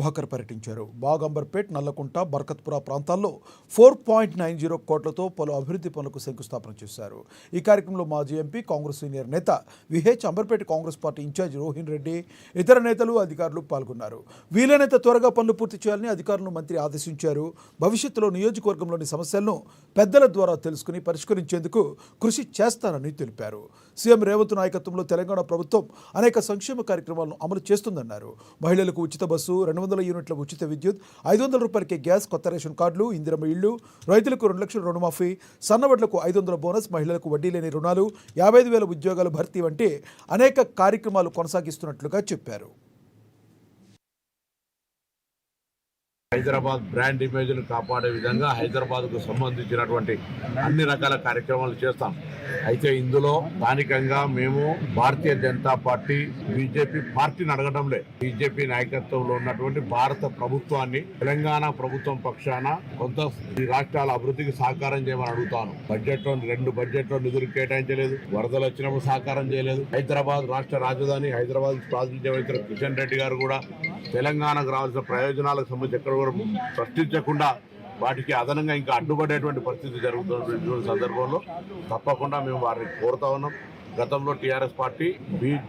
భాకర్ పర్యటించారు. బాగంబర్పేట్, నల్లకుంట, బర్కత్పుర ప్రాంతాల్లో 4.90 కోట్లతో పలు అభివృద్ధి పనులకు శంకుస్థాపన చేశారు. ఈ కార్యక్రమంలో మాజీ ఎంపీ, కాంగ్రెస్ సీనియర్ నేత విహెచ్ అంబర్పేట కాంగ్రెస్ పార్టీ ఇన్ఛార్జ్ రోహిన్ రెడ్డి, ఇతర నేతలు, అధికారులు పాల్గొన్నారు. వీలైనంత త్వరగా పనులు పూర్తి చేయాలని అధికారులను మంత్రి ఆదేశించారు. భవిష్యత్తులో నియోజకవర్గంలోని సమస్యలను పెద్దల ద్వారా తెలుసుకుని పరిష్కరించేందుకు కృషి చేస్తారని తెలిపారు. సీఎం రేవంత్ నాయకత్వంలో తెలంగాణ ప్రభుత్వం అనేక సంక్షేమ కార్యక్రమాలను అమలు చేస్తుందన్నారు. మహిళలకు ఉచిత బస్సు, 200 యూనిట్ల ఉచిత విద్యుత్, 500 రూపాయలకే గ్యాస్, కొత్త రేషన్ కార్డులు, ఇందిరమ్మ ఇళ్లు, రైతులకు 2 లక్షల రుణమాఫీ, సన్నవడ్లకు 500 బోనస్, మహిళలకు వడ్డీ లేని రుణాలు, 55,000 ఉద్యోగాలు భర్తీ వంటి అనేక కార్యక్రమాలు కొనసాగిస్తున్నట్లుగా చెప్పారు. హైదరాబాద్ బ్రాండ్ ఇమేజ్ను కాపాడే విధంగా హైదరాబాద్కు సంబంధించినటువంటి అన్ని రకాల కార్యక్రమాలు చేస్తాం. అయితే ఇందులో స్థానికంగా మేము భారతీయ జనతా పార్టీ, బీజేపీ పార్టీని అడగడంలే, బీజేపీ నాయకత్వంలో ఉన్నటువంటి భారత ప్రభుత్వాన్ని తెలంగాణ ప్రభుత్వం పక్షాన కొంత ఈ రాష్ట్రాల అభివృద్ధికి సహకారం చేయమని అడుగుతాను. రెండు బడ్జెట్లో నిధులు కేటాయించలేదు, వరదలు వచ్చినప్పుడు సహకారం చేయలేదు. హైదరాబాద్ రాష్ట్ర రాజధాని, హైదరాబాద్ ప్రాతినిధ్యం వహించిన కిషన్ రెడ్డి గారు కూడా తెలంగాణకు రావాల్సిన ప్రయోజనాలకు సంబంధించి ఎక్కడ కూడా ప్రశ్నించకుండా వాటికి అదనంగా ఇంకా అడ్డుపడేటువంటి పరిస్థితి జరుగుతున్న సందర్భంలో తప్పకుండా మేము వారిని కోరుతా ఉన్నాం. గతంలో టీఆర్ఎస్ పార్టీ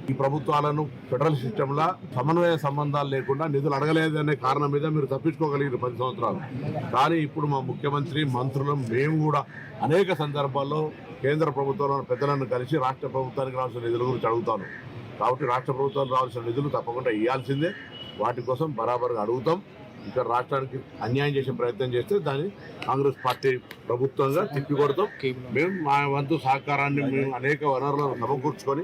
ఈ ప్రభుత్వాలను ఫెడరల్ సిస్టంలో సమన్వయ సంబంధాలు లేకుండా నిధులు అడగలేదనే కారణం మీద మీరు తప్పించుకోగలిగిన 10 సంవత్సరాలు. కానీ ఇప్పుడు మా ముఖ్యమంత్రి, మంత్రులు, మేము కూడా అనేక సందర్భాల్లో కేంద్ర ప్రభుత్వంలో పెద్దలను కలిసి రాష్ట్ర ప్రభుత్వానికి రావాల్సిన నిధుల గురించి అడుగుతాను. కాబట్టి రాష్ట్ర ప్రభుత్వానికి రావాల్సిన నిధులు తప్పకుండా ఇవ్వాల్సిందే. వాటి కోసం బరాబర్గా అడుగుతాం. ఇక్కడ రాష్ట్రానికి అన్యాయం చేసే ప్రయత్నం చేస్తే దాన్ని కాంగ్రెస్ పార్టీ ప్రభుత్వంగా తిప్పికొడతాం. మేము మా వంతు సహకారాన్ని మేము అనేక వనరులను సమకూర్చుకొని